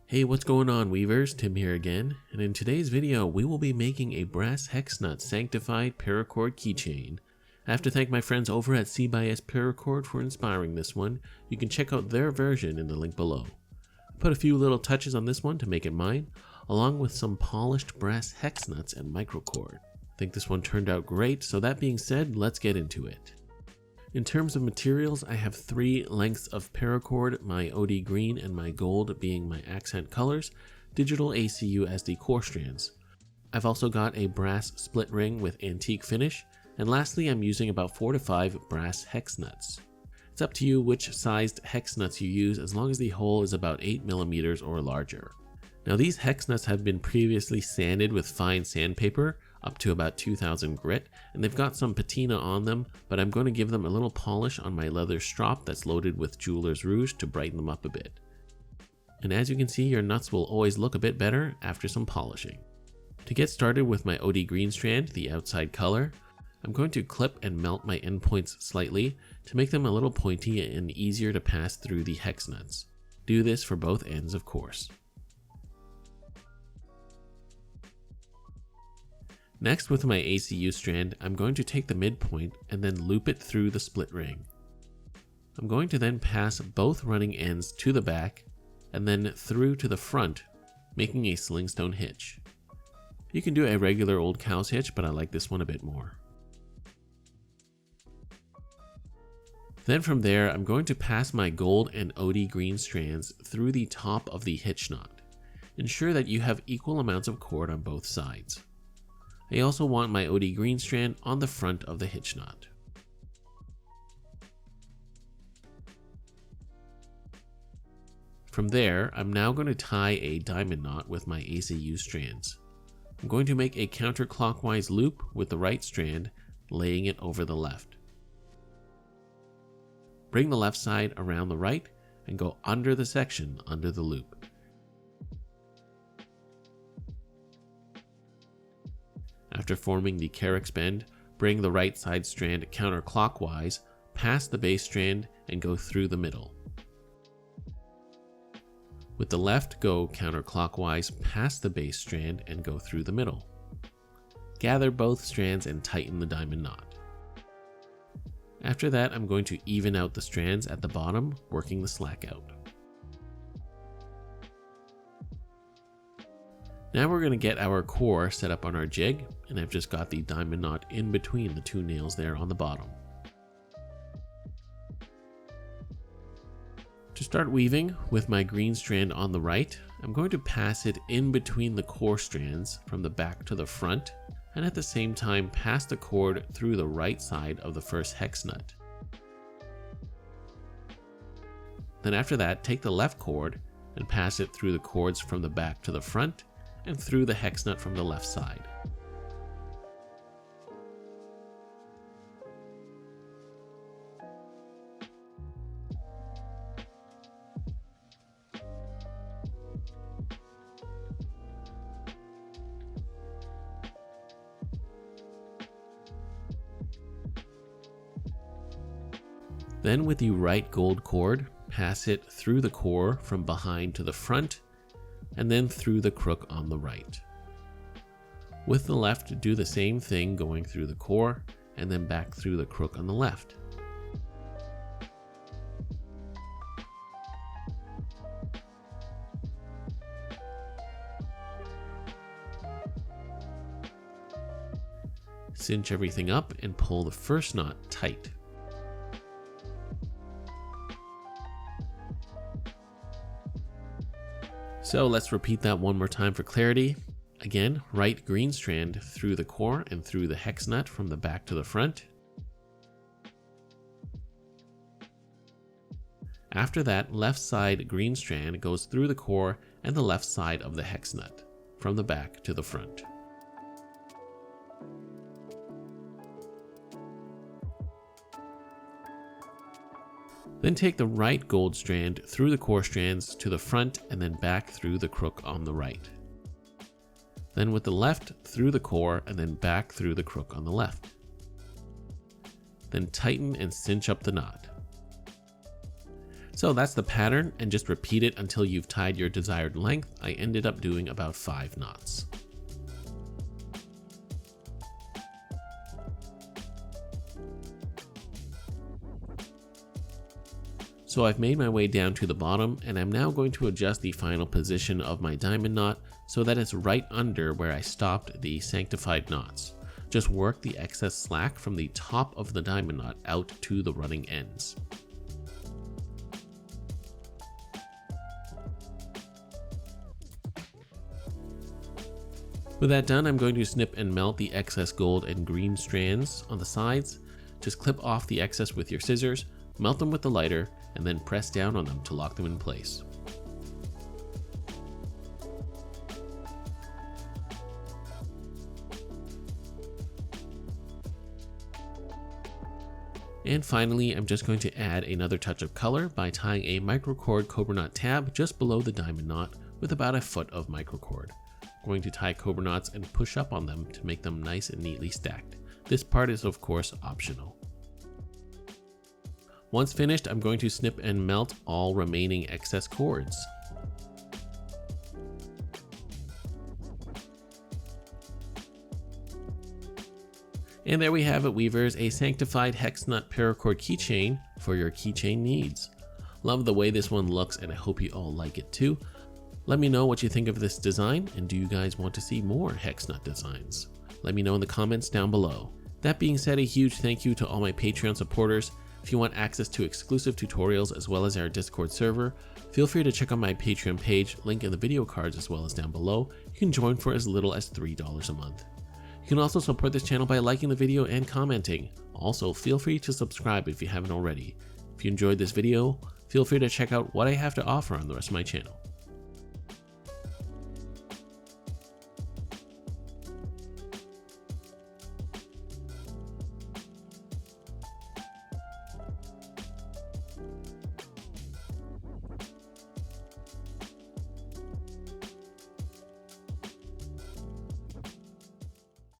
Hey, what's going on, weavers? Tim here again, and in today's video we will be making a brass hex nut Sanctified Paracord keychain. I have to thank my friends over at C/S Paracord for inspiring this one. You can check out their version in the link below. I put a few little touches on this one to make it mine, along with some polished brass hex nuts and microcord. I think this one turned out great, so that being said, let's get into it. In terms of materials, I have 3 lengths of paracord, my OD green and my gold being my accent colors, digital ACU as the core strands. I've also got a brass split ring with antique finish, and lastly I'm using about 4 to 5 brass hex nuts. It's up to you which sized hex nuts you use as long as the hole is about 8mm or larger. Now these hex nuts have been previously sanded with fine sandpaper up to about 2000 grit, and they've got some patina on them, but I'm going to give them a little polish on my leather strop that's loaded with jeweler's rouge to brighten them up a bit. And as you can see, your nuts will always look a bit better after some polishing. To get started with my OD green strand, the outside color, I'm going to clip and melt my endpoints slightly to make them a little pointy and easier to pass through the hex nuts. Do this for both ends, of course. Next, with my ACU strand, I'm going to take the midpoint and then loop it through the split ring. I'm going to then pass both running ends to the back and then through to the front, making a slingstone hitch. You can do a regular old cow's hitch, but I like this one a bit more. Then from there, I'm going to pass my gold and OD green strands through the top of the hitch knot. Ensure that you have equal amounts of cord on both sides. I also want my OD green strand on the front of the hitch knot. From there, I'm now going to tie a diamond knot with my ACU strands. I'm going to make a counterclockwise loop with the right strand, laying it over the left. Bring the left side around the right and go under the section under the loop. After forming the carex bend, bring the right side strand counterclockwise, pass the base strand, and go through the middle. With the left, go counterclockwise, pass the base strand, and go through the middle. Gather both strands and tighten the diamond knot. After that, I'm going to even out the strands at the bottom, working the slack out. Now we're going to get our core set up on our jig, and I've just got the diamond knot in between the 2 nails there on the bottom. To start weaving, with my green strand on the right, I'm going to pass it in between the core strands from the back to the front, and at the same time pass the cord through the right side of the first hex nut. Then after that, take the left cord and pass it through the cords from the back to the front, and through the hex nut from the left side. Then with the right gold cord, pass it through the core from behind to the front, and then through the crook on the right. With the left, do the same thing going through the core and then back through the crook on the left. Cinch everything up and pull the first knot tight. So let's repeat that one more time for clarity. Again, right green strand through the core and through the hex nut from the back to the front. After that, left side green strand goes through the core and the left side of the hex nut from the back to the front. Then take the right gold strand through the core strands to the front and then back through the crook on the right. Then with the left through the core and then back through the crook on the left. Then tighten and cinch up the knot. So that's the pattern, and just repeat it until you've tied your desired length. I ended up doing about 5 knots. So I've made my way down to the bottom, and I'm now going to adjust the final position of my diamond knot so that it's right under where I stopped the Sanctified knots. Just work the excess slack from the top of the diamond knot out to the running ends. With that done, I'm going to snip and melt the excess gold and green strands on the sides. Just clip off the excess with your scissors, melt them with the lighter, and then press down on them to lock them in place. And finally, I'm just going to add another touch of color by tying a microcord cobra knot tab just below the diamond knot with about a foot of microcord. I'm going to tie cobra knots and push up on them to make them nice and neatly stacked. This part is of course optional. Once finished, I'm going to snip and melt all remaining excess cords. And there we have it, weavers, a Sanctified Hex Nut Paracord keychain for your keychain needs. Love the way this one looks, and I hope you all like it too. Let me know what you think of this design, and do you guys want to see more hex nut designs? Let me know in the comments down below. That being said, a huge thank you to all my Patreon supporters. If you want access to exclusive tutorials as well as our Discord server, feel free to check out my Patreon page, link in the video cards as well as down below. You can join for as little as $3 a month. You can also support this channel by liking the video and commenting. Also, feel free to subscribe if you haven't already. If you enjoyed this video, feel free to check out what I have to offer on the rest of my channel.